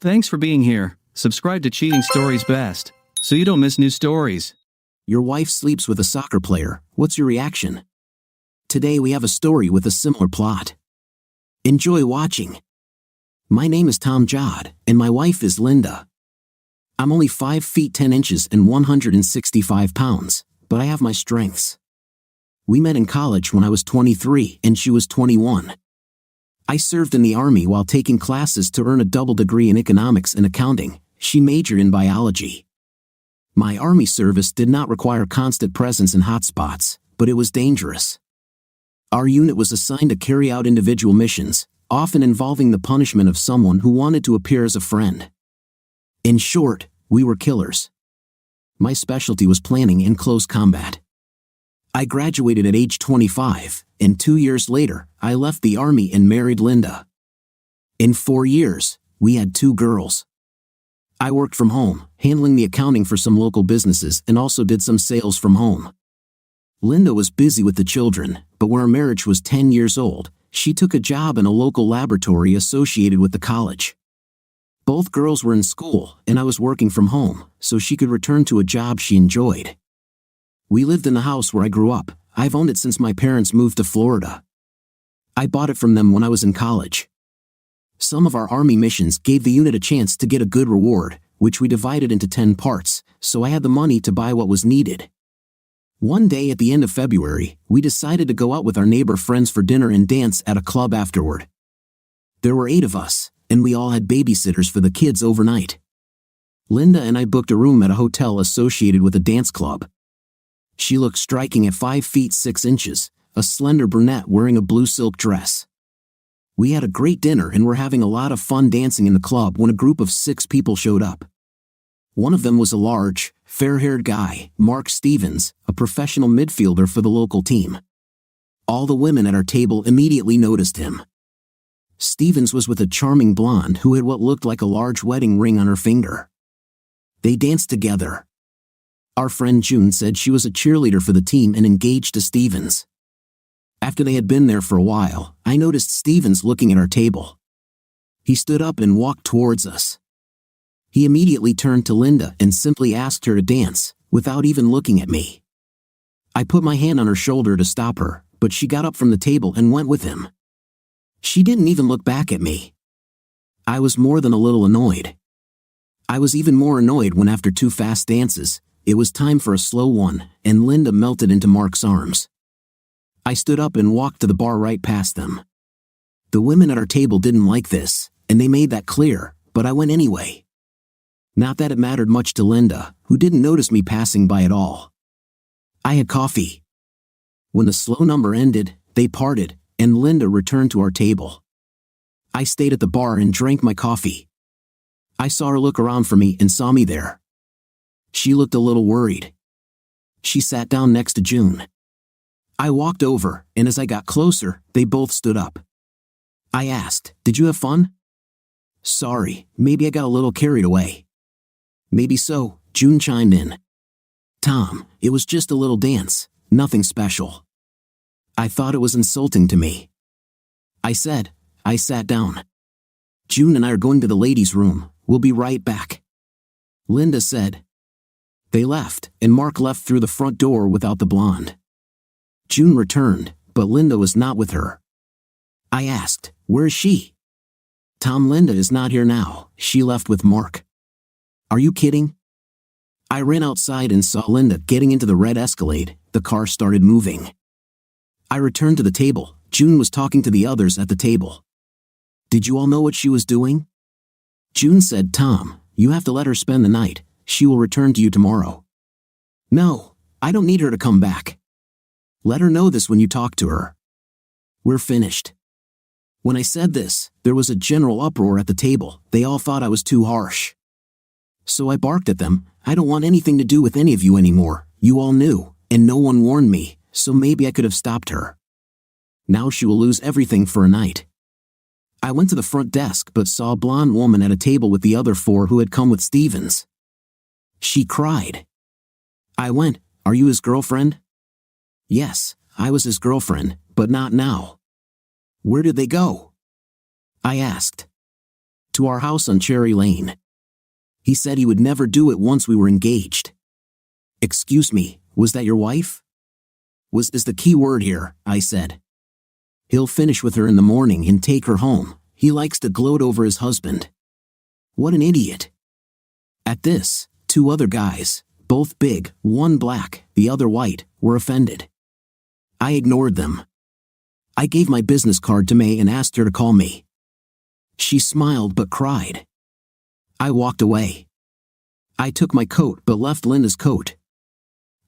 Thanks for being here. Subscribe to Cheating Stories Best, so you don't miss new stories. Your wife sleeps with a soccer player. What's your reaction? Today we have a story with a similar plot. Enjoy watching. My name is Tom Jod, and my wife is Linda. I'm only 5 feet 10 inches and 165 pounds, but I have my strengths. We met in college when I was 23 and she was 21. I served in the Army while taking classes to earn a double degree in economics and accounting. She majored in biology. My Army service did not require constant presence in hotspots, but it was dangerous. Our unit was assigned to carry out individual missions, often involving the punishment of someone who wanted to appear as a friend. In short, we were killers. My specialty was planning in close combat. I graduated at age 25, and 2 years later, I left the Army and married Linda. In 4 years, we had 2 girls. I worked from home, handling the accounting for some local businesses and also did some sales from home. Linda was busy with the children, but when our marriage was 10 years old, she took a job in a local laboratory associated with the college. Both girls were in school, and I was working from home, so she could return to a job she enjoyed. We lived in the house where I grew up. I've owned it since my parents moved to Florida. I bought it from them when I was in college. Some of our Army missions gave the unit a chance to get a good reward, which we divided into 10 parts, so I had the money to buy what was needed. One day at the end of February, we decided to go out with our neighbor friends for dinner and dance at a club afterward. There were 8 of us, and we all had babysitters for the kids overnight. Linda and I booked a room at a hotel associated with a dance club. She looked striking at 5 feet 6 inches, a slender brunette wearing a blue silk dress. We had a great dinner and were having a lot of fun dancing in the club when a group of 6 people showed up. One of them was a large, fair-haired guy, Mark Stevens, a professional midfielder for the local team. All the women at our table immediately noticed him. Stevens was with a charming blonde who had what looked like a large wedding ring on her finger. They danced together. Our friend June said she was a cheerleader for the team and engaged to Stevens. After they had been there for a while, I noticed Stevens looking at our table. He stood up and walked towards us. He immediately turned to Linda and simply asked her to dance, without even looking at me. I put my hand on her shoulder to stop her, but she got up from the table and went with him. She didn't even look back at me. I was more than a little annoyed. I was even more annoyed when after 2 fast dances, it was time for a slow one, and Linda melted into Mark's arms. I stood up and walked to the bar right past them. The women at our table didn't like this, and they made that clear, but I went anyway. Not that it mattered much to Linda, who didn't notice me passing by at all. I had coffee. When the slow number ended, they parted, and Linda returned to our table. I stayed at the bar and drank my coffee. I saw her look around for me and saw me there. She looked a little worried. She sat down next to June. I walked over, and as I got closer, they both stood up. I asked, "Did you have fun?" "Sorry, maybe I got a little carried away." "Maybe so," June chimed in. "Tom, it was just a little dance, nothing special." I thought it was insulting to me. I said, I sat down. "June and I are going to the ladies' room, we'll be right back." Linda said. They left, and Mark left through the front door without the blonde. June returned, but Linda was not with her. I asked, "Where is she?" "Tom, Linda is not here now, she left with Mark." "Are you kidding?" I ran outside and saw Linda getting into the red Escalade. The car started moving. I returned to the table. June was talking to the others at the table. "Did you all know what she was doing?" June said, "Tom, you have to let her spend the night. She will return to you tomorrow." "No, I don't need her to come back. Let her know this when you talk to her. We're finished." When I said this, there was a general uproar at the table. They all thought I was too harsh. So I barked at them, "I don't want anything to do with any of you anymore. You all knew, and no one warned me, so maybe I could have stopped her. Now she will lose everything for a night." I went to the front desk but saw a blonde woman at a table with the other 4 who had come with Stevens. She cried. I went, "Are you his girlfriend?" "Yes, I was his girlfriend, but not now." "Where did they go?" I asked. To our house on Cherry Lane. He said he would never do it once we were engaged. Excuse me, was that your wife? Was is the key word here, I said. He'll finish with her in the morning and take her home. He likes to gloat over his husband. What an idiot. At this, 2 other guys, both big, one black, the other white, were offended. I ignored them. I gave my business card to May and asked her to call me. She smiled but cried. I walked away. I took my coat but left Linda's coat.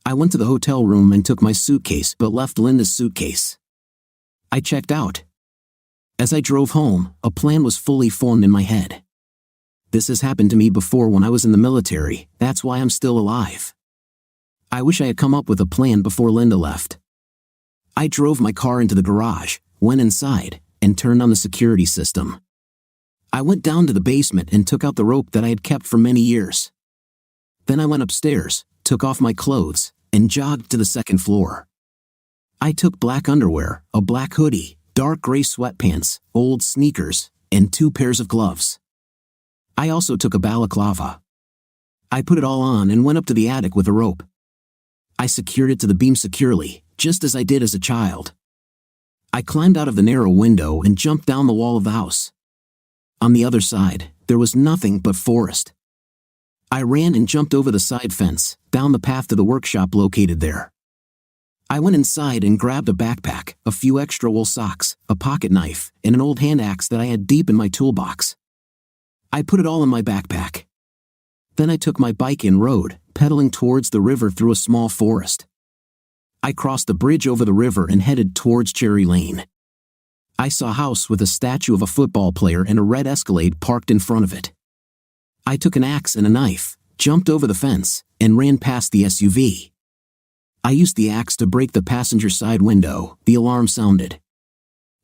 I went to the hotel room and took my suitcase but left Linda's suitcase. I checked out. As I drove home, a plan was fully formed in my head. This has happened to me before when I was in the military, that's why I'm still alive. I wish I had come up with a plan before Linda left. I drove my car into the garage, went inside, and turned on the security system. I went down to the basement and took out the rope that I had kept for many years. Then I went upstairs, took off my clothes, and jogged to the 2nd floor. I took black underwear, a black hoodie, dark gray sweatpants, old sneakers, and 2 pairs of gloves. I also took a balaclava. I put it all on and went up to the attic with a rope. I secured it to the beam securely, just as I did as a child. I climbed out of the narrow window and jumped down the wall of the house. On the other side, there was nothing but forest. I ran and jumped over the side fence, down the path to the workshop located there. I went inside and grabbed a backpack, a few extra wool socks, a pocket knife, and an old hand axe that I had deep in my toolbox. I put it all in my backpack. Then I took my bike and rode, pedaling towards the river through a small forest. I crossed the bridge over the river and headed towards Cherry Lane. I saw a house with a statue of a football player and a red Escalade parked in front of it. I took an axe and a knife, jumped over the fence, and ran past the SUV. I used the axe to break the passenger side window. The alarm sounded.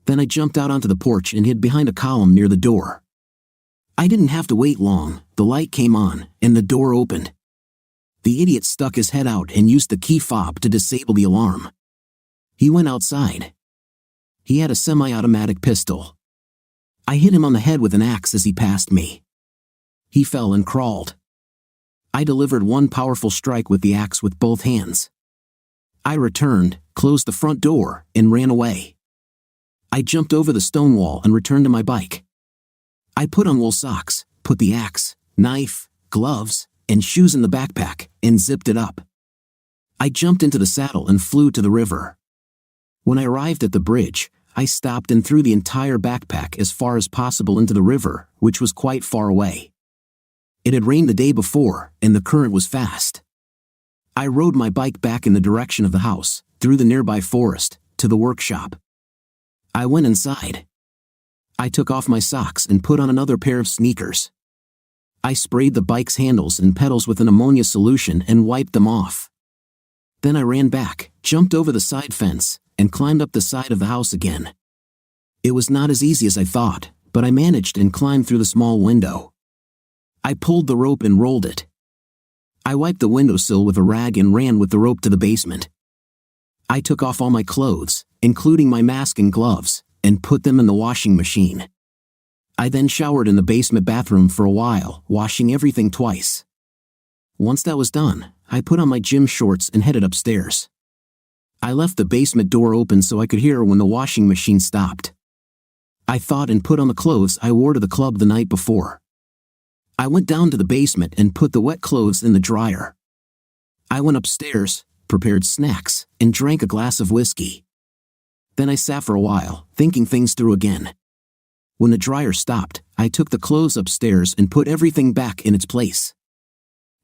Then I jumped out onto the porch and hid behind a column near the door. I didn't have to wait long, the light came on, and the door opened. The idiot stuck his head out and used the key fob to disable the alarm. He went outside. He had a semi-automatic pistol. I hit him on the head with an axe as he passed me. He fell and crawled. I delivered one powerful strike with the axe with both hands. I returned, closed the front door, and ran away. I jumped over the stone wall and returned to my bike. I put on wool socks, put the axe, knife, gloves, and shoes in the backpack, and zipped it up. I jumped into the saddle and flew to the river. When I arrived at the bridge, I stopped and threw the entire backpack as far as possible into the river, which was quite far away. It had rained the day before, and the current was fast. I rode my bike back in the direction of the house, through the nearby forest, to the workshop. I went inside. I took off my socks and put on another pair of sneakers. I sprayed the bike's handles and pedals with an ammonia solution and wiped them off. Then I ran back, jumped over the side fence, and climbed up the side of the house again. It was not as easy as I thought, but I managed and climbed through the small window. I pulled the rope and rolled it. I wiped the windowsill with a rag and ran with the rope to the basement. I took off all my clothes, including my mask and gloves, and put them in the washing machine. I then showered in the basement bathroom for a while, washing everything twice. Once that was done, I put on my gym shorts and headed upstairs. I left the basement door open so I could hear when the washing machine stopped. I thawed and put on the clothes I wore to the club the night before. I went down to the basement and put the wet clothes in the dryer. I went upstairs, prepared snacks, and drank a glass of whiskey. Then I sat for a while, thinking things through again. When the dryer stopped, I took the clothes upstairs and put everything back in its place.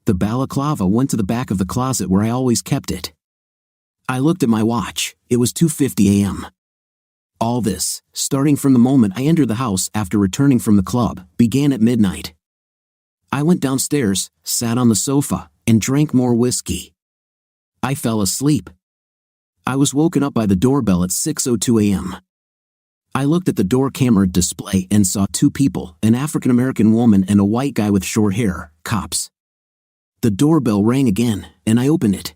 The balaclava went to the back of the closet where I always kept it. I looked at my watch. It was 2:50 a.m. All this, starting from the moment I entered the house after returning from the club, began at midnight. I went downstairs, sat on the sofa, and drank more whiskey. I fell asleep. I was woken up by the doorbell at 6:02 a.m. I looked at the door camera display and saw 2 people, an African-American woman and a white guy with short hair, cops. The doorbell rang again, and I opened it.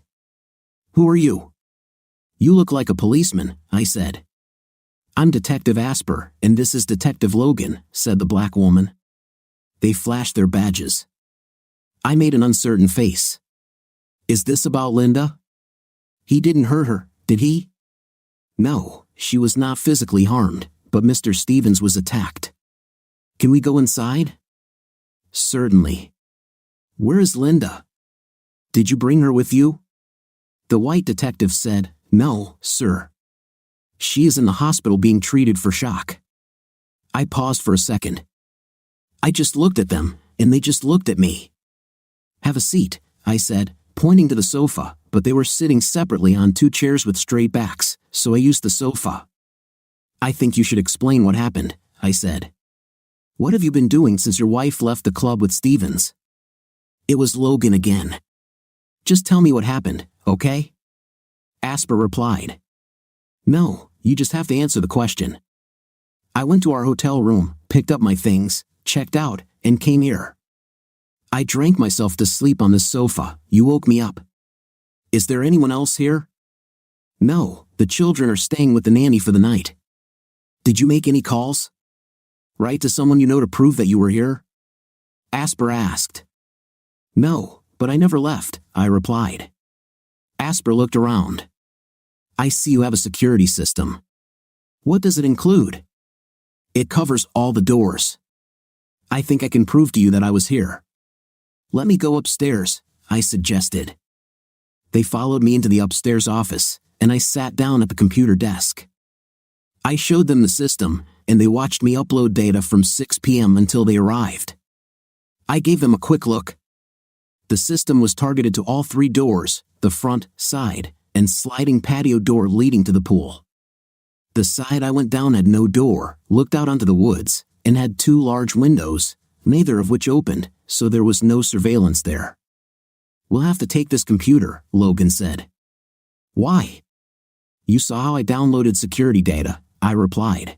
"Who are you?" "You look like a policeman," I said. "I'm Detective Asper, and this is Detective Logan," said the black woman. They flashed their badges. I made an uncertain face. Is this about Linda? He didn't hurt her, did he? No, she was not physically harmed, but Mr. Stevens was attacked. Can we go inside? Certainly. Where is Linda? Did you bring her with you? The white detective said, No, sir. She is in the hospital being treated for shock. I paused for a second. I just looked at them, and they just looked at me. Have a seat, I said, pointing to the sofa, but they were sitting separately on 2 chairs with straight backs, so I used the sofa. I think you should explain what happened, I said. What have you been doing since your wife left the club with Stevens? It was Logan again. Just tell me what happened, okay? Asper replied. No, you just have to answer the question. I went to our hotel room, picked up my things, checked out, and came here. I drank myself to sleep on this sofa. You woke me up. Is there anyone else here? No, the children are staying with the nanny for the night. Did you make any calls? Write to someone you know to prove that you were here? Asper asked. No, but I never left, I replied. Asper looked around. I see you have a security system. What does it include? It covers all the doors. I think I can prove to you that I was here. Let me go upstairs, I suggested. They followed me into the upstairs office, and I sat down at the computer desk. I showed them the system, and they watched me upload data from 6 p.m. until they arrived. I gave them a quick look. The system was targeted to all 3 doors, the front, side, and sliding patio door leading to the pool. The side I went down had no door, looked out onto the woods, and had 2 large windows, neither of which opened, so there was no surveillance there. We'll have to take this computer, Logan said. Why? You saw how I downloaded security data, I replied.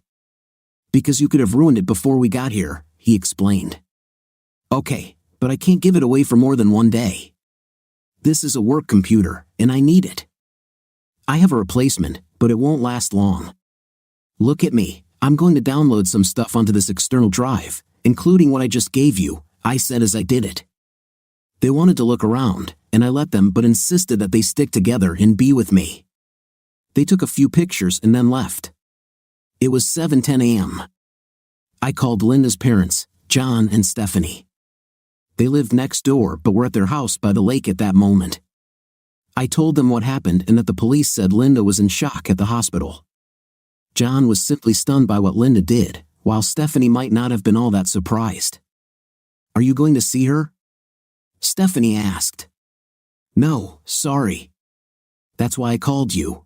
Because you could have ruined it before we got here, he explained. Okay, but I can't give it away for more than 1 day. This is a work computer, and I need it. I have a replacement, but it won't last long. Look at me, I'm going to download some stuff onto this external drive, including what I just gave you, I said as I did it. They wanted to look around, and I let them but insisted that they stick together and be with me. They took a few pictures and then left. It was 7:10 a.m. I called Linda's parents, John and Stephanie. They lived next door but were at their house by the lake at that moment. I told them what happened and that the police said Linda was in shock at the hospital. John was simply stunned by what Linda did, while Stephanie might not have been all that surprised. Are you going to see her? Stephanie asked. No, sorry. That's why I called you.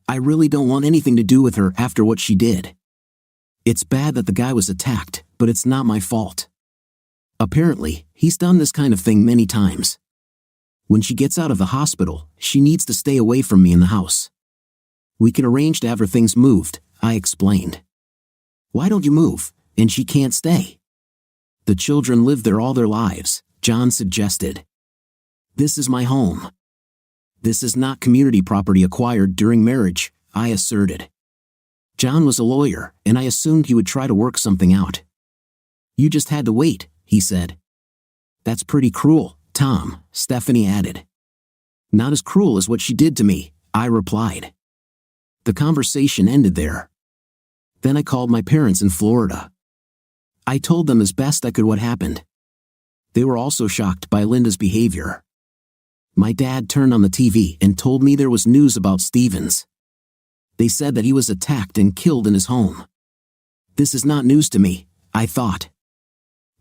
I really don't want anything to do with her after what she did. It's bad that the guy was attacked, but it's not my fault. Apparently, he's done this kind of thing many times. When she gets out of the hospital, she needs to stay away from me in the house. We can arrange to have her things moved, I explained. Why don't you move, and she can't stay? The children live there all their lives, John suggested. This is my home. This is not community property acquired during marriage, I asserted. John was a lawyer, and I assumed he would try to work something out. You just had to wait, he said. That's pretty cruel, Tom, Stephanie added. Not as cruel as what she did to me, I replied. The conversation ended there. Then I called my parents in Florida. I told them as best I could what happened. They were also shocked by Linda's behavior. My dad turned on the TV and told me there was news about Stevens. They said that he was attacked and killed in his home. This is not news to me, I thought.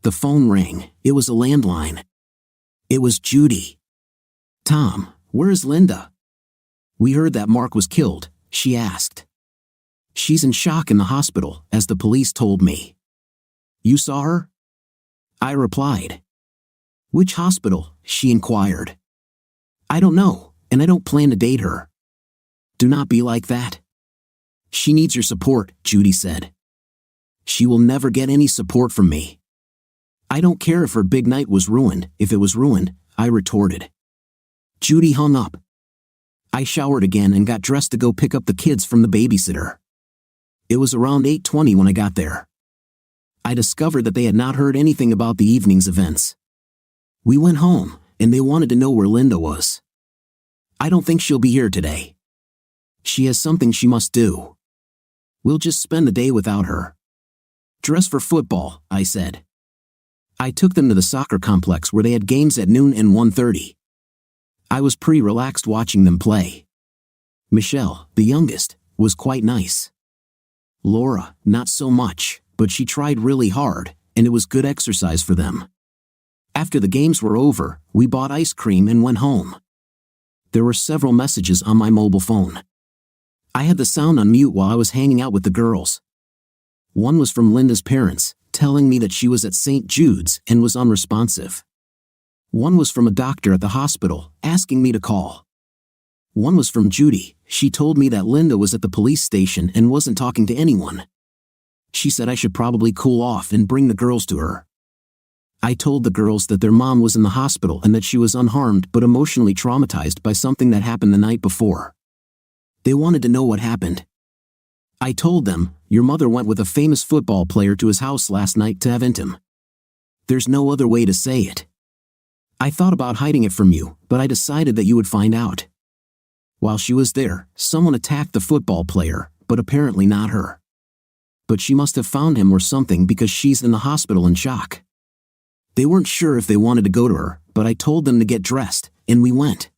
The phone rang. It was a landline. It was Judy. Tom, where is Linda? We heard that Mark was killed, she asked. She's in shock in the hospital, as the police told me. You saw her? I replied. Which hospital? She inquired. I don't know, and I don't plan to date her. Do not be like that. She needs your support, Judy said. She will never get any support from me. I don't care if her big night was ruined. If it was ruined, I retorted. Judy hung up. I showered again and got dressed to go pick up the kids from the babysitter. It was around 8:20 when I got there. I discovered that they had not heard anything about the evening's events. We went home, and they wanted to know where Linda was. I don't think she'll be here today. She has something she must do. We'll just spend the day without her. Dress for football, I said. I took them to the soccer complex where they had games at noon and 1:30. I was pretty relaxed watching them play. Michelle, the youngest, was quite nice. Laura, not so much, but she tried really hard, and it was good exercise for them. After the games were over, we bought ice cream and went home. There were several messages on my mobile phone. I had the sound on mute while I was hanging out with the girls. One was from Linda's parents, telling me that she was at St. Jude's and was unresponsive. One was from a doctor at the hospital, asking me to call. One was from Judy. She told me that Linda was at the police station and wasn't talking to anyone. She said I should probably cool off and bring the girls to her. I told the girls that their mom was in the hospital and that she was unharmed but emotionally traumatized by something that happened the night before. They wanted to know what happened. I told them, your mother went with a famous football player to his house last night to have intim. There's no other way to say it. I thought about hiding it from you, but I decided that you would find out. While she was there, someone attacked the football player, but apparently not her. But she must have found him or something because she's in the hospital in shock. They weren't sure if they wanted to go to her, but I told them to get dressed, and we went.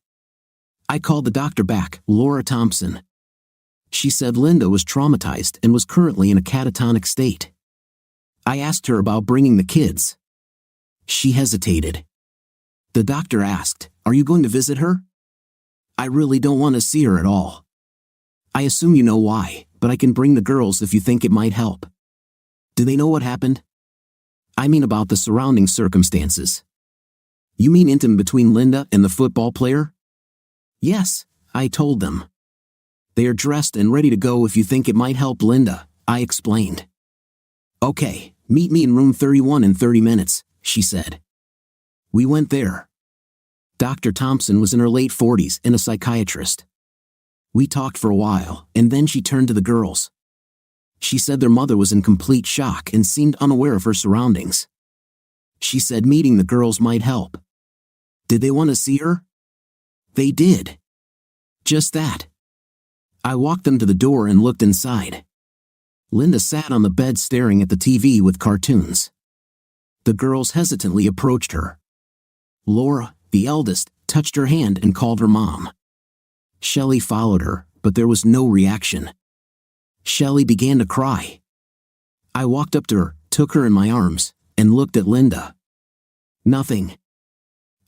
I called the doctor back, Laura Thompson. She said Linda was traumatized and was currently in a catatonic state. I asked her about bringing the kids. She hesitated. The doctor asked, "Are you going to visit her?" I really don't want to see her at all. I assume you know why, but I can bring the girls if you think it might help. Do they know what happened? I mean about the surrounding circumstances. You mean intim between Linda and the football player? Yes, I told them. They are dressed and ready to go if you think it might help Linda, I explained. Okay, meet me in room 31 in 30 minutes, she said. We went there. Dr. Thompson was in her late 40s and a psychiatrist. We talked for a while, and then she turned to the girls. She said their mother was in complete shock and seemed unaware of her surroundings. She said meeting the girls might help. Did they want to see her? They did. Just that. I walked them to the door and looked inside. Linda sat on the bed staring at the TV with cartoons. The girls hesitantly approached her. Laura, the eldest, touched her hand and called her mom. Shelley followed her, but there was no reaction. Shelley began to cry. I walked up to her, took her in my arms, and looked at Linda. Nothing.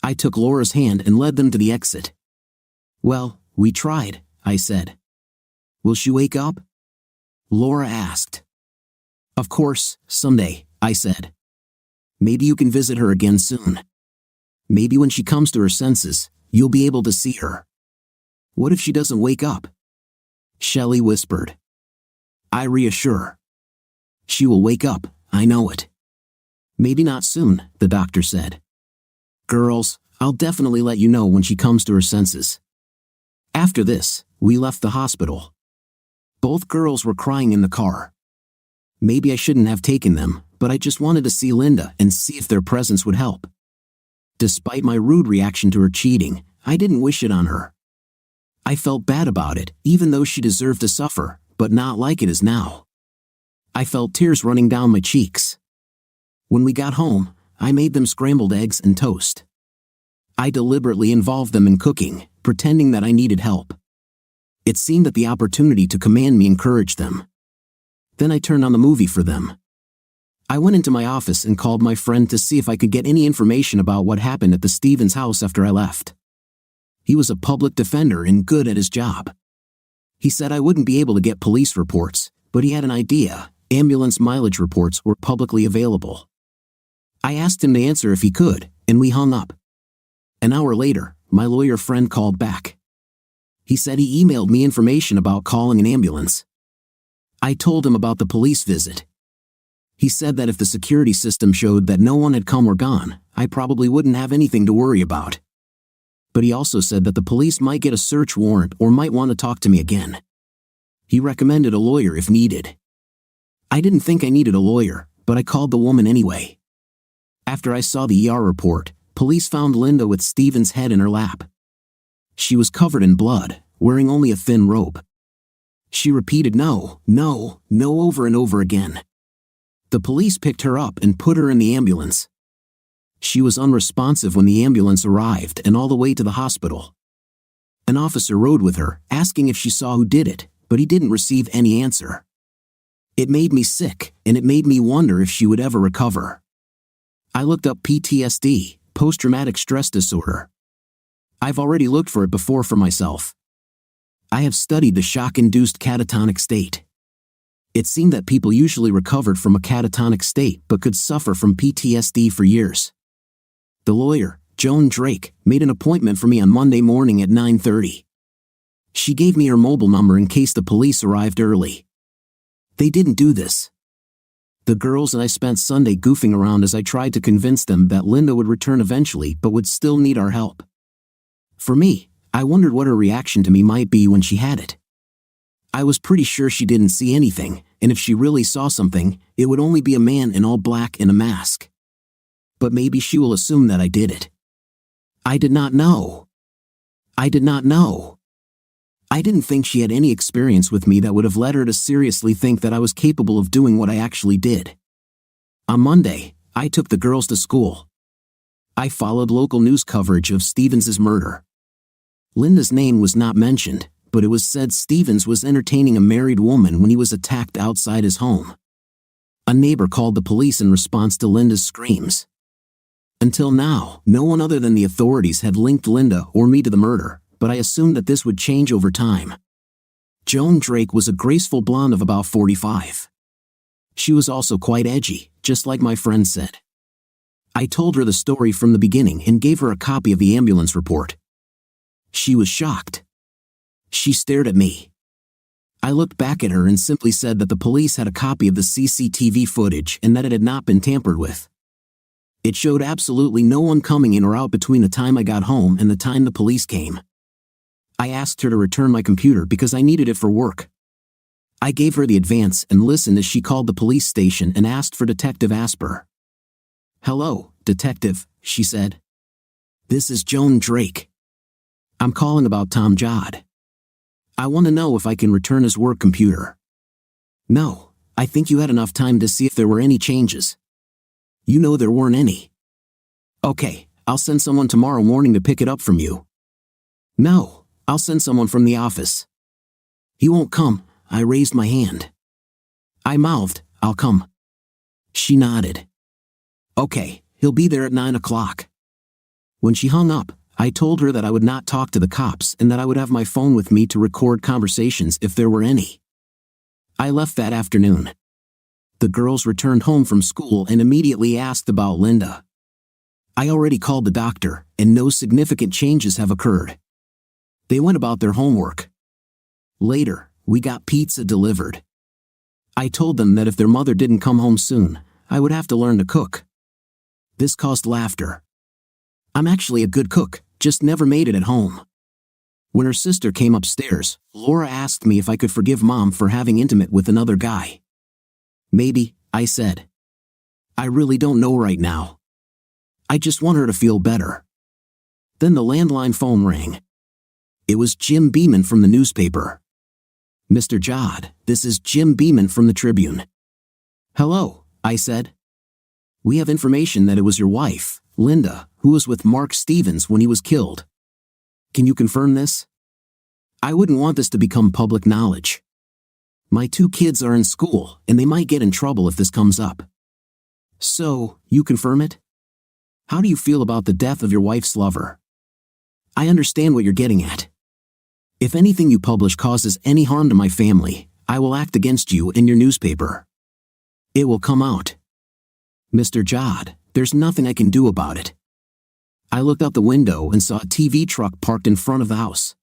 I took Laura's hand and led them to the exit. Well, we tried, I said. Will she wake up? Laura asked. Of course, someday, I said. Maybe you can visit her again soon. Maybe when she comes to her senses, you'll be able to see her. What if she doesn't wake up? Shelley whispered. I reassure her. She will wake up, I know it. Maybe not soon, the doctor said. Girls, I'll definitely let you know when she comes to her senses. After this, we left the hospital. Both girls were crying in the car. Maybe I shouldn't have taken them, but I just wanted to see Linda and see if their presence would help. Despite my rude reaction to her cheating, I didn't wish it on her. I felt bad about it, even though she deserved to suffer, but not like it is now. I felt tears running down my cheeks. When we got home, I made them scrambled eggs and toast. I deliberately involved them in cooking, pretending that I needed help. It seemed that the opportunity to command me encouraged them. Then I turned on the movie for them. I went into my office and called my friend to see if I could get any information about what happened at the Stevens house after I left. He was a public defender and good at his job. He said I wouldn't be able to get police reports, but he had an idea. Ambulance mileage reports were publicly available. I asked him to answer if he could, and we hung up. An hour later, my lawyer friend called back. He said he emailed me information about calling an ambulance. I told him about the police visit. He said that if the security system showed that no one had come or gone, I probably wouldn't have anything to worry about. But he also said that the police might get a search warrant or might want to talk to me again. He recommended a lawyer if needed. I didn't think I needed a lawyer, but I called the woman anyway. After I saw the yêur report, police found Linda with Stephen's head in her lap. She was covered in blood, wearing only a thin robe. She repeated no, no, no over and over again. The police picked her up and put her in the ambulance. She was unresponsive when the ambulance arrived and all the way to the hospital. An officer rode with her, asking if she saw who did it, but he didn't receive any answer. It made me sick, and it made me wonder if she would ever recover. I looked up PTSD, post-traumatic stress disorder. I've already looked for it before for myself. I have studied the shock-induced catatonic state. It seemed that people usually recovered from a catatonic state but could suffer from PTSD for years. The lawyer, Joan Drake, made an appointment for me on Monday morning at 9:30. She gave me her mobile number in case the police arrived early. They didn't do this. The girls and I spent Sunday goofing around as I tried to convince them that Linda would return eventually but would still need our help. For me, I wondered what her reaction to me might be when she had it. I was pretty sure she didn't see anything, and if she really saw something, it would only be a man in all black in a mask. But maybe she will assume that I did it. I did not know. I did not know. I didn't think she had any experience with me that would have led her to seriously think that I was capable of doing what I actually did. On Monday, I took the girls to school. I followed local news coverage of Stevens' murder. Linda's name was not mentioned, but it was said Stevens was entertaining a married woman when he was attacked outside his home. A neighbor called the police in response to Linda's screams. Until now, no one other than the authorities had linked Linda or me to the murder, but I assumed that this would change over time. Joan Drake was a graceful blonde of about 45. She was also quite edgy, just like my friend said. I told her the story from the beginning and gave her a copy of the ambulance report. She was shocked. She stared at me. I looked back at her and simply said that the police had a copy of the CCTV footage and that it had not been tampered with. It showed absolutely no one coming in or out between the time I got home and the time the police came. I asked her to return my computer because I needed it for work. I gave her the advance and listened as she called the police station and asked for Detective Asper. "Hello, Detective," she said. "This is Joan Drake. I'm calling about Tom Jod. I want to know if I can return his work computer." "No, I think you had enough time to see if there were any changes." "You know there weren't any." "Okay, I'll send someone tomorrow morning to pick it up from you." "No, I'll send someone from the office." "He won't come," I raised my hand. I mouthed, "I'll come." She nodded. "Okay, he'll be there at 9 o'clock. When she hung up, I told her that I would not talk to the cops and that I would have my phone with me to record conversations if there were any. I left that afternoon. The girls returned home from school and immediately asked about Linda. I already called the doctor, and no significant changes have occurred. They went about their homework. Later, we got pizza delivered. I told them that if their mother didn't come home soon, I would have to learn to cook. This caused laughter. I'm actually a good cook, just never made it at home. When her sister came upstairs, Laura asked me if I could forgive Mom for having intimate with another guy. "Maybe," I said. "I really don't know right now. I just want her to feel better." Then the landline phone rang. It was Jim Beeman from the newspaper. "Mr. Jod, this is Jim Beeman from the Tribune." "Hello," I said. "We have information that it was your wife, Linda, who was with Mark Stevens when he was killed. Can you confirm this? I wouldn't want this to become public knowledge. My 2 kids are in school, and they might get in trouble if this comes up. So, you confirm it? How do you feel about the death of your wife's lover? I understand what you're getting at. If anything you publish causes any harm to my family, I will act against you in your newspaper. It will come out. Mr. Jod, there's nothing I can do about it." I looked out the window and saw a TV truck parked in front of the house.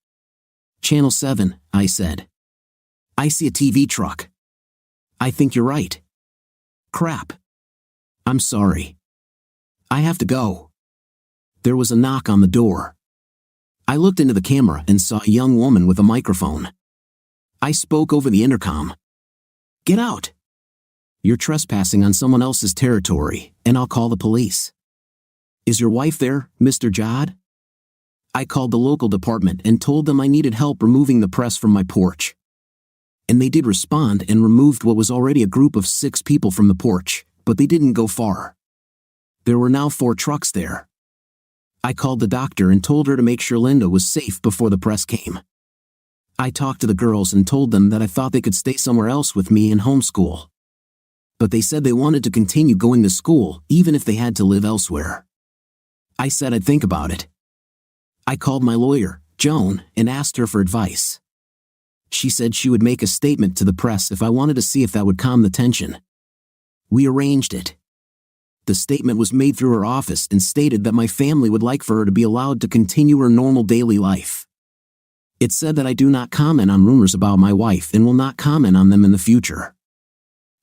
"Channel 7, I said. "I see a TV truck." "I think you're right." "Crap. I'm sorry. I have to go." There was a knock on the door. I looked into the camera and saw a young woman with a microphone. I spoke over the intercom. "Get out. You're trespassing on someone else's territory, and I'll call the police. Is your wife there, Mr. Jod? I called the local department and told them I needed help removing the press from my porch. And they did respond and removed what was already a group of 6 people from the porch, but they didn't go far. There were now 4 trucks there. I called the doctor and told her to make sure Linda was safe before the press came. I talked to the girls and told them that I thought they could stay somewhere else with me and homeschool. But they said they wanted to continue going to school even if they had to live elsewhere. I said I'd think about it. I called my lawyer, Joan, and asked her for advice. She said she would make a statement to the press if I wanted to see if that would calm the tension. We arranged it. The statement was made through her office and stated that my family would like for her to be allowed to continue her normal daily life. It said that I do not comment on rumors about my wife and will not comment on them in the future.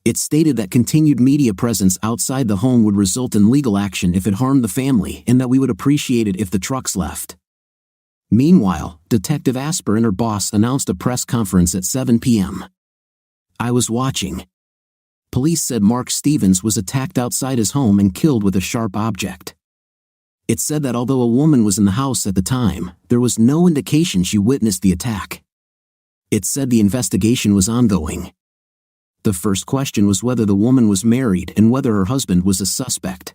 It stated that continued media presence outside the home would result in legal action if it harmed the family and that we would appreciate it if the trucks left. Meanwhile, Detective Asper and her boss announced a press conference at 7 p.m. I was watching. Police said Mark Stevens was attacked outside his home and killed with a sharp object. It said that although a woman was in the house at the time, there was no indication she witnessed the attack. It said the investigation was ongoing. The first question was whether the woman was married and whether her husband was a suspect.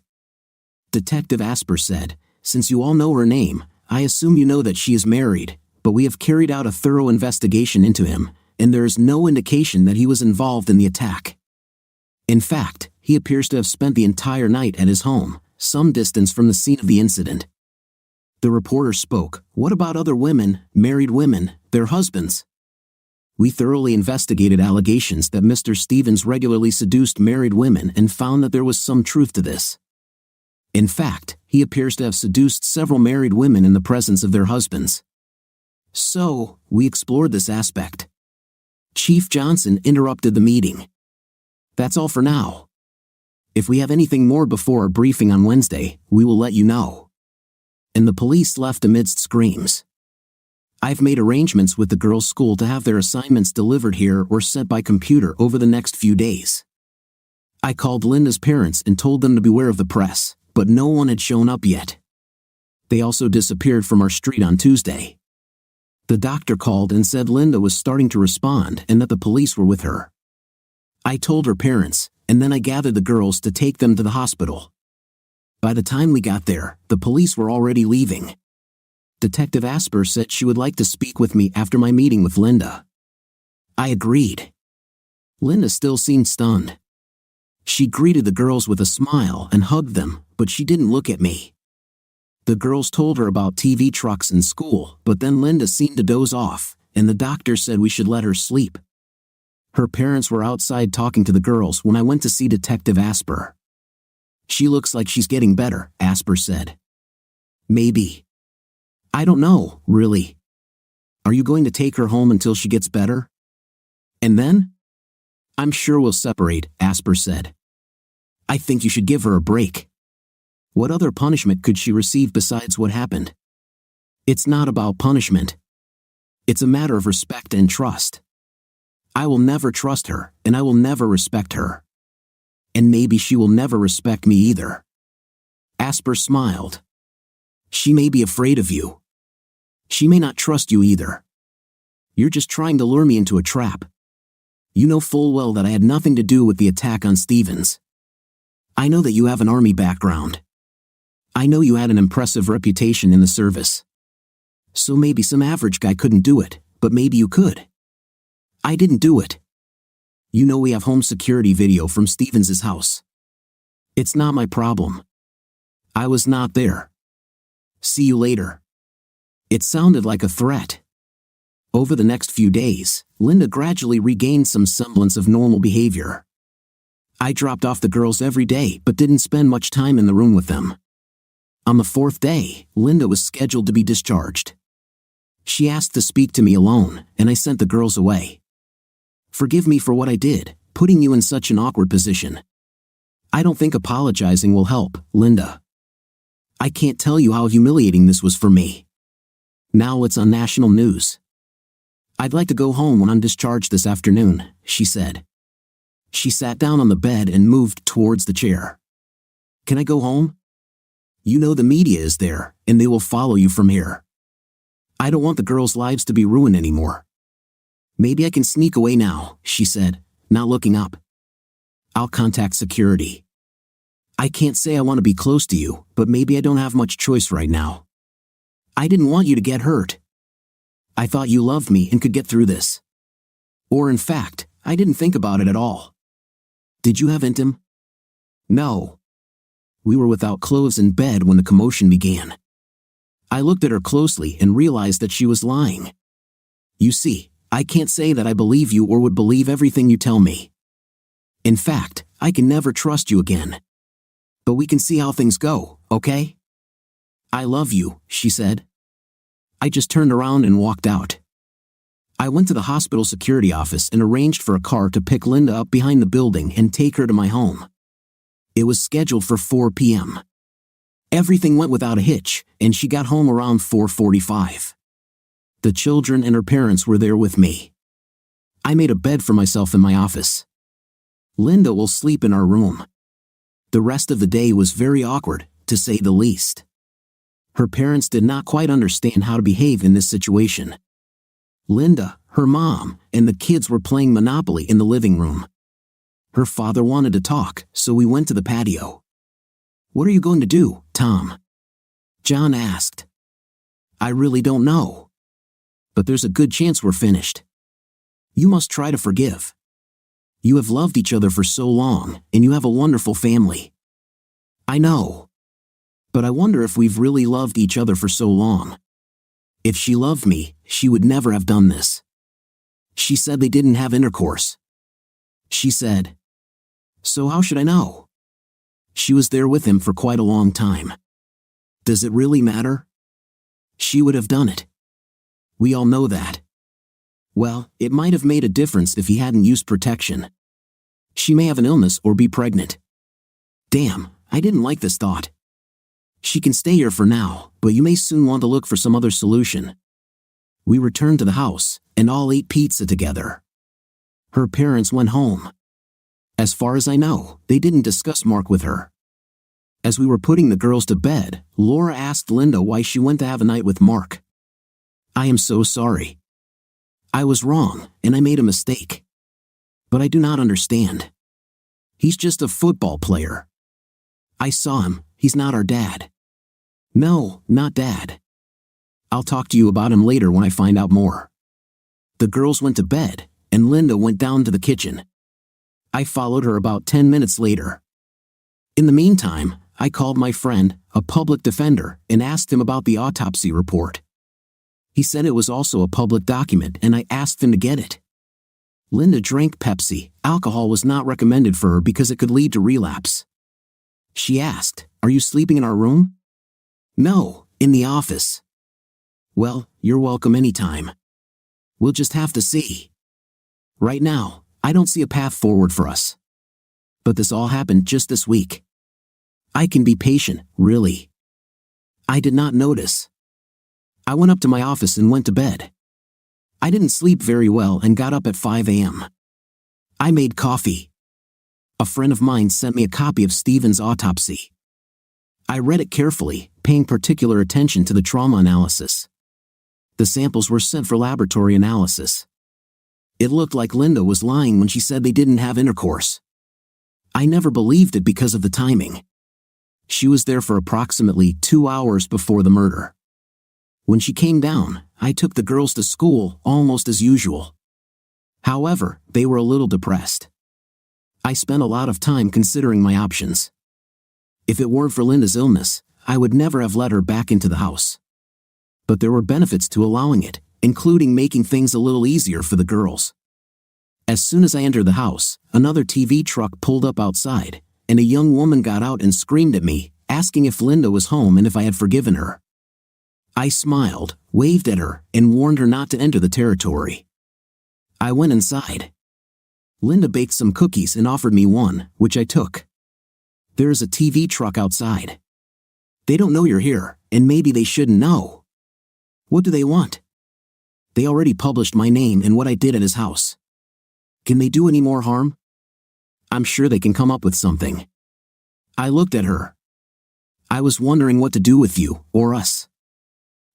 Detective Asper said, "Since you all know her name, I assume you know that she is married, but we have carried out a thorough investigation into him, and there is no indication that he was involved in the attack. In fact, he appears to have spent the entire night at his home, some distance from the scene of the incident." The reporter spoke, "What about other women, married women, their husbands?" We thoroughly investigated allegations that Mr. Stevens regularly seduced married women and found that there was some truth to this. In fact, he appears to have seduced several married women in the presence of their husbands. So, we explored this aspect. Chief Johnson interrupted the meeting. "That's all for now. If we have anything more before our briefing on Wednesday, we will let you know." And the police left amidst screams. I've made arrangements with the girls' school to have their assignments delivered here or sent by computer over the next few days. I called Linda's parents and told them to beware of the press, but no one had shown up yet. They also disappeared from our street on Tuesday. The doctor called and said Linda was starting to respond and that the police were with her. I told her parents, and then I gathered the girls to take them to the hospital. By the time we got there, the police were already leaving. Detective Asper said she would like to speak with me after my meeting with Linda. I agreed. Linda still seemed stunned. She greeted the girls with a smile and hugged them, but she didn't look at me. The girls told her about TV trucks in school, but then Linda seemed to doze off, and the doctor said we should let her sleep. Her parents were outside talking to the girls when I went to see Detective Asper. "She looks like she's getting better," Asper said. "Maybe. I don't know, really. Are you going to take her home until she gets better? And then?" "I'm sure we'll separate," Asper said. "I think you should give her a break. What other punishment could she receive besides what happened? It's not about punishment. It's a matter of respect and trust. I will never trust her, and I will never respect her. And maybe she will never respect me either." Asper smiled. "She may be afraid of you. She may not trust you either. You're just trying to lure me into a trap. You know full well that I had nothing to do with the attack on Stevens. I know that you have an army background. I know you had an impressive reputation in the service. So maybe some average guy couldn't do it, but maybe you could. I didn't do it. You know we have home security video from Stevens' house. It's not my problem. I was not there. See you later." It sounded like a threat. Over the next few days, Linda gradually regained some semblance of normal behavior. I dropped off the girls every day but didn't spend much time in the room with them. On the 4th day, Linda was scheduled to be discharged. She asked to speak to me alone, and I sent the girls away. "Forgive me for what I did, putting you in such an awkward position. I don't think apologizing will help, Linda. I can't tell you how humiliating this was for me. Now it's on national news. I'd like to go home when I'm discharged this afternoon," she said. She sat down on the bed and moved towards the chair. Can I go home? You know the media is there, and they will follow you from here. I don't want the girls' lives to be ruined anymore. Maybe I can sneak away now, she said, not looking up. I'll contact security. I can't say I want to be close to you, but maybe I don't have much choice right now. I didn't want you to get hurt. I thought you loved me and could get through this. Or in fact, I didn't think about it at all. Did you have intim? No. We were without clothes in bed when the commotion began. I looked at her closely and realized that she was lying. You see, I can't say that I believe you or would believe everything you tell me. In fact, I can never trust you again. But we can see how things go, okay? I love you, she said. I just turned around and walked out. I went to the hospital security office and arranged for a car to pick Linda up behind the building and take her to my home. It was scheduled for 4 p.m. Everything went without a hitch, and she got home around 4:45. The children and her parents were there with me. I made a bed for myself in my office. Linda will sleep in our room. The rest of the day was very awkward, to say the least. Her parents did not quite understand how to behave in this situation. Linda, her mom, and the kids were playing Monopoly in the living room. Her father wanted to talk, so we went to the patio. What are you going to do, Tom? John asked. I really don't know. But there's a good chance we're finished. You must try to forgive. You have loved each other for so long, and you have a wonderful family. I know. But I wonder if we've really loved each other for so long. If she loved me, she would never have done this. She said they didn't have intercourse. She said, so how should I know? She was there with him for quite a long time. Does it really matter? She would have done it. We all know that. Well, it might have made a difference if he hadn't used protection. She may have an illness or be pregnant. Damn, I didn't like this thought. She can stay here for now, but you may soon want to look for some other solution. We returned to the house, and all ate pizza together. Her parents went home. As far as I know, they didn't discuss Mark with her. As we were putting the girls to bed, Laura asked Linda why she went to have a night with Mark. I am so sorry. I was wrong, and I made a mistake. But I do not understand. He's just a football player. I saw him, he's not our dad. No, not dad. I'll talk to you about him later when I find out more. The girls went to bed, and Linda went down to the kitchen. I followed her about 10 minutes later. In the meantime, I called my friend, a public defender, and asked him about the autopsy report. He said it was also a public document, and I asked him to get it. Linda drank Pepsi. Alcohol was not recommended for her because it could lead to relapse. She asked, "Are you sleeping in our room?" "No, in the office." "Well, you're welcome anytime. We'll just have to see. Right now, I don't see a path forward for us. But this all happened just this week. I can be patient, really." I did not notice. I went up to my office and went to bed. I didn't sleep very well and got up at 5 a.m. I made coffee. A friend of mine sent me a copy of Stephen's autopsy. I read it carefully, paying particular attention to the trauma analysis. The samples were sent for laboratory analysis. It looked like Linda was lying when she said they didn't have intercourse. I never believed it because of the timing. She was there for approximately 2 hours before the murder. When she came down, I took the girls to school almost as usual. However, they were a little depressed. I spent a lot of time considering my options. If it weren't for Linda's illness, I would never have let her back into the house. But there were benefits to allowing it, including making things a little easier for the girls. As soon as I entered the house, another TV truck pulled up outside, and a young woman got out and screamed at me, asking if Linda was home and if I had forgiven her. I smiled, waved at her, and warned her not to enter the territory. I went inside. Linda baked some cookies and offered me one, which I took. There is a TV truck outside. They don't know you're here, and maybe they shouldn't know. What do they want? They already published my name and what I did at his house. Can they do any more harm? I'm sure they can come up with something. I looked at her. I was wondering what to do with you, or us.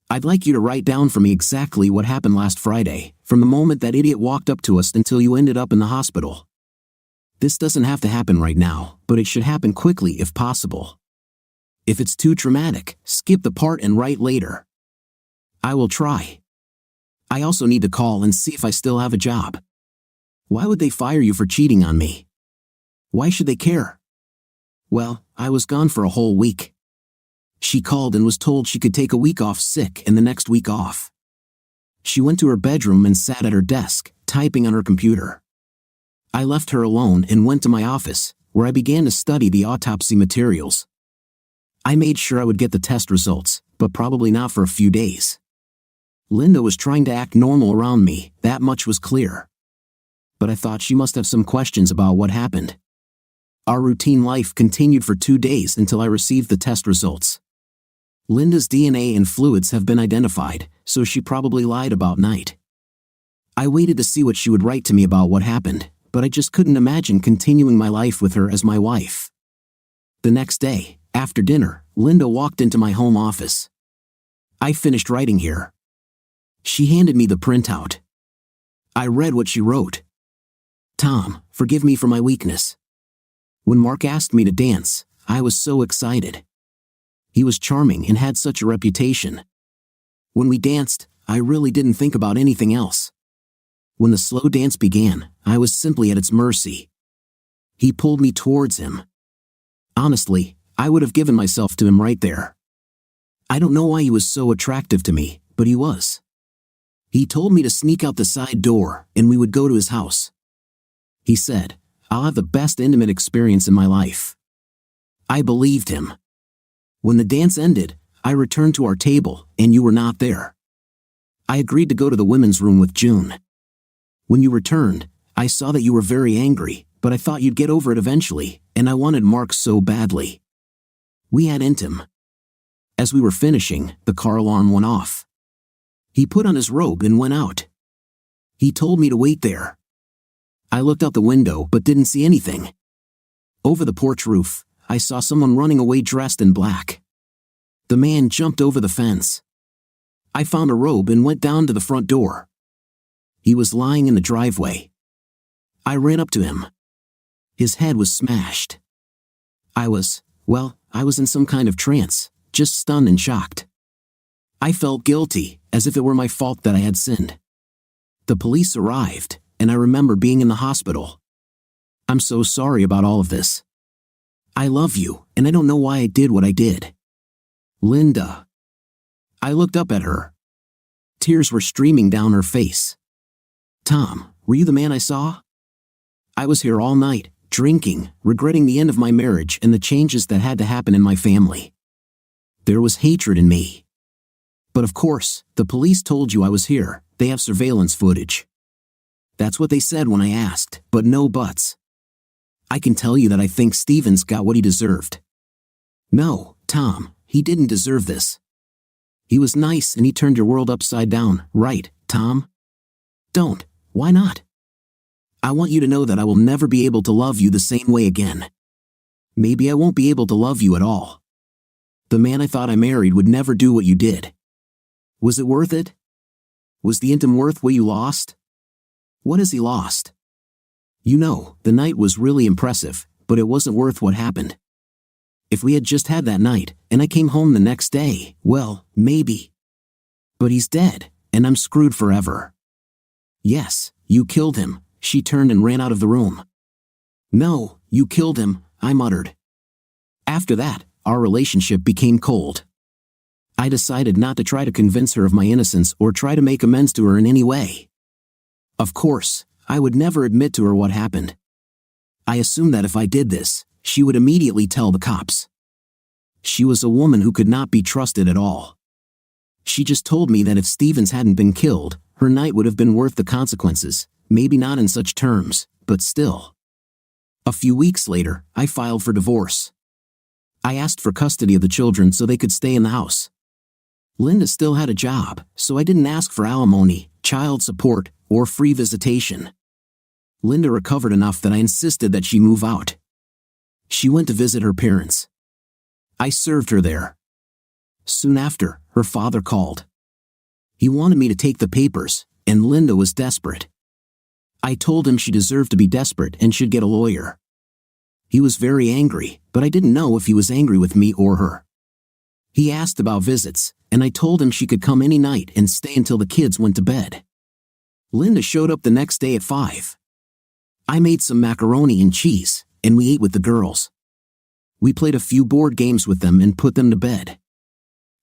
I'd like you to write down for me exactly what happened last Friday, from the moment that idiot walked up to us until you ended up in the hospital. This doesn't have to happen right now, but it should happen quickly if possible. If it's too traumatic, skip the part and write later. I will try. I also need to call and see if I still have a job. Why would they fire you for cheating on me? Why should they care? Well, I was gone for a whole week. She called and was told she could take a week off sick and the next week off. She went to her bedroom and sat at her desk, typing on her computer. I left her alone and went to my office, where I began to study the autopsy materials. I made sure I would get the test results, but probably not for a few days. Linda was trying to act normal around me, that much was clear. But I thought she must have some questions about what happened. Our routine life continued for 2 days until I received the test results. Linda's DNA and fluids have been identified, so she probably lied about night. I waited to see what she would write to me about what happened, but I just couldn't imagine continuing my life with her as my wife. The next day, after dinner, Linda walked into my home office. I finished writing here. She handed me the printout. I read what she wrote. Tom, forgive me for my weakness. When Mark asked me to dance, I was so excited. He was charming and had such a reputation. When we danced, I really didn't think about anything else. When the slow dance began, I was simply at its mercy. He pulled me towards him. Honestly, I would have given myself to him right there. I don't know why he was so attractive to me, but he was. He told me to sneak out the side door, and we would go to his house. He said, I'll have the best intimate experience in my life. I believed him. When the dance ended, I returned to our table, and you were not there. I agreed to go to the women's room with June. When you returned, I saw that you were very angry, but I thought you'd get over it eventually, and I wanted Mark so badly. We had intim. As we were finishing, the car alarm went off. He put on his robe and went out. He told me to wait there. I looked out the window but didn't see anything. Over the porch roof, I saw someone running away dressed in black. The man jumped over the fence. I found a robe and went down to the front door. He was lying in the driveway. I ran up to him. His head was smashed. I was in some kind of trance, just stunned and shocked. I felt guilty, as if it were my fault that I had sinned. The police arrived, and I remember being in the hospital. I'm so sorry about all of this. I love you, and I don't know why I did what I did. Linda. I looked up at her. Tears were streaming down her face. Tom, were you the man I saw? I was here all night, drinking, regretting the end of my marriage and the changes that had to happen in my family. There was hatred in me. But of course, the police told you I was here, they have surveillance footage. That's what they said when I asked, but no buts. I can tell you that I think Stevens got what he deserved. No, Tom, he didn't deserve this. He was nice and he turned your world upside down, right, Tom? Don't, why not? I want you to know that I will never be able to love you the same way again. Maybe I won't be able to love you at all. The man I thought I married would never do what you did. Was it worth it? Was the intim worth what you lost? What has he lost? You know, the night was really impressive, but it wasn't worth what happened. If we had just had that night, and I came home the next day, well, maybe. But he's dead, and I'm screwed forever. Yes, you killed him, she turned and ran out of the room. No, you killed him, I muttered. After that, our relationship became cold. I decided not to try to convince her of my innocence or try to make amends to her in any way. Of course, I would never admit to her what happened. I assumed that if I did this, she would immediately tell the cops. She was a woman who could not be trusted at all. She just told me that if Stevens hadn't been killed, her night would have been worth the consequences, maybe not in such terms, but still. A few weeks later, I filed for divorce. I asked for custody of the children so they could stay in the house. Linda still had a job, so I didn't ask for alimony, child support, or free visitation. Linda recovered enough that I insisted that she move out. She went to visit her parents. I served her there. Soon after, her father called. He wanted me to take the papers, and Linda was desperate. I told him she deserved to be desperate and should get a lawyer. He was very angry, but I didn't know if he was angry with me or her. He asked about visits, and I told him she could come any night and stay until the kids went to bed. Linda showed up the next day at 5. I made some macaroni and cheese, and we ate with the girls. We played a few board games with them and put them to bed.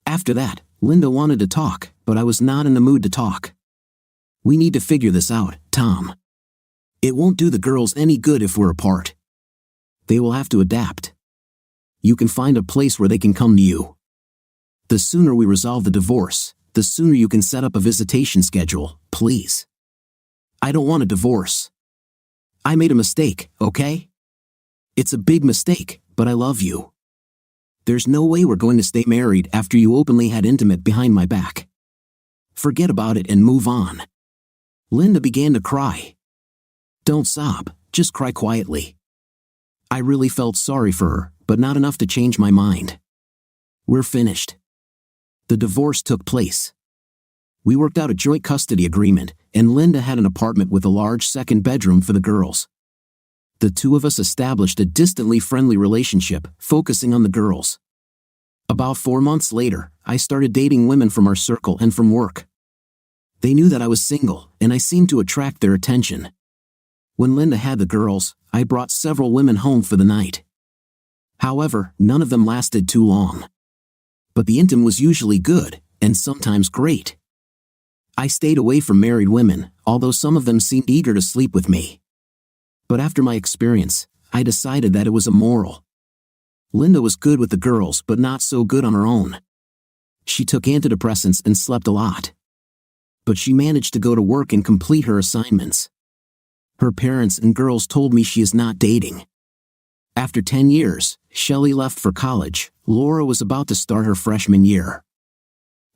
After that, Linda wanted to talk, but I was not in the mood to talk. We need to figure this out, Tom. It won't do the girls any good if we're apart. They will have to adapt. You can find a place where they can come to you. The sooner we resolve the divorce, the sooner you can set up a visitation schedule, please. I don't want a divorce. I made a mistake, okay? It's a big mistake, but I love you. There's no way we're going to stay married after you openly had intimate behind my back. Forget about it and move on. Linda began to cry. Don't sob, just cry quietly. I really felt sorry for her, but not enough to change my mind. We're finished. The divorce took place. We worked out a joint custody agreement, and Linda had an apartment with a large second bedroom for the girls. The two of us established a distantly friendly relationship, focusing on the girls. About 4 months later, I started dating women from our circle and from work. They knew that I was single, and I seemed to attract their attention. When Linda had the girls, I brought several women home for the night. However, none of them lasted too long. But the intim was usually good, and sometimes great. I stayed away from married women, although some of them seemed eager to sleep with me. But after my experience, I decided that it was immoral. Linda was good with the girls but not so good on her own. She took antidepressants and slept a lot. But she managed to go to work and complete her assignments. Her parents and girls told me she is not dating. After 10 years, Shelley left for college. Laura was about to start her freshman year.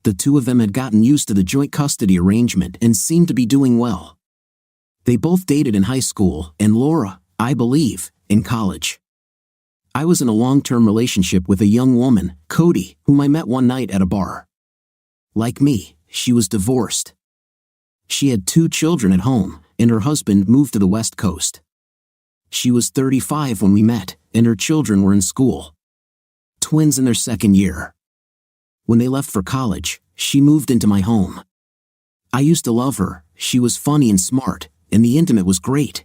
The two of them had gotten used to the joint custody arrangement and seemed to be doing well. They both dated in high school, and Laura, I believe, in college. I was in a long-term relationship with a young woman, Cody, whom I met one night at a bar. Like me, she was divorced. She had 2 children at home, and her husband moved to the West Coast. She was 35 when we met, and her children were in school. Twins in their second year. When they left for college, she moved into my home. I used to love her. She was funny and smart, and the intimate was great.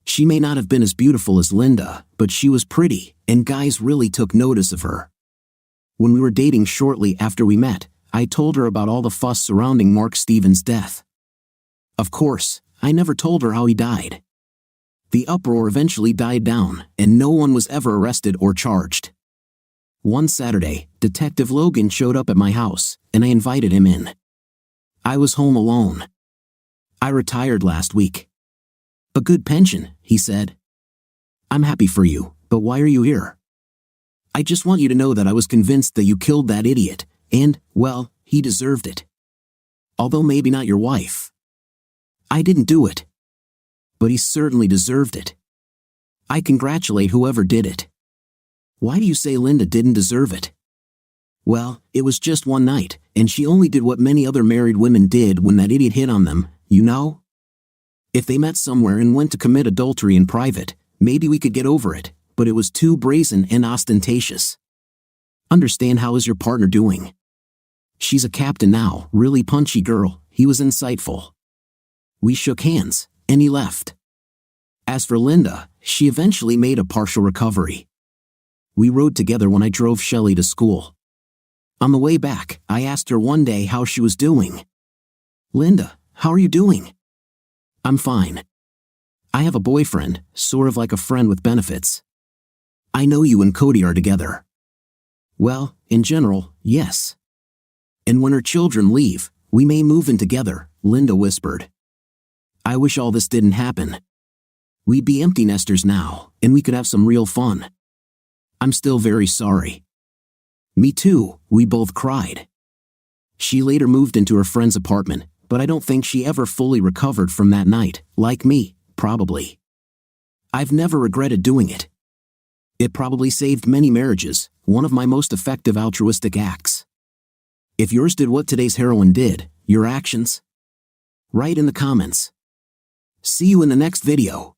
She may not have been as beautiful as Linda, but she was pretty, and guys really took notice of her. When we were dating shortly after we met, I told her about all the fuss surrounding Mark Stevens' death. Of course, I never told her how he died. The uproar eventually died down, and no one was ever arrested or charged. One Saturday, Detective Logan showed up at my house, and I invited him in. I was home alone. I retired last week. A good pension, he said. I'm happy for you, but why are you here? I just want you to know that I was convinced that you killed that idiot, and, well, he deserved it. Although maybe not your wife. I didn't do it. But he certainly deserved it. I congratulate whoever did it. Why do you say Linda didn't deserve it? Well, it was just one night, and she only did what many other married women did when that idiot hit on them, you know? If they met somewhere and went to commit adultery in private, maybe we could get over it, but it was too brazen and ostentatious. Understand, how is your partner doing? She's a captain now, really punchy girl. He was insightful. We shook hands, and he left. As for Linda, she eventually made a partial recovery. We rode together when I drove Shelley to school. On the way back, I asked her one day how she was doing. Linda, how are you doing? I'm fine. I have a boyfriend, sort of like a friend with benefits. I know you and Cody are together. Well, in general, yes. And when her children leave, we may move in together, Linda whispered. I wish all this didn't happen. We'd be empty nesters now, and we could have some real fun. I'm still very sorry. Me too, we both cried. She later moved into her friend's apartment, but I don't think she ever fully recovered from that night. Like me, probably. I've never regretted doing it. It probably saved many marriages, one of my most effective altruistic acts. If yours did what today's heroine did, your actions? Write in the comments. See you in the next video.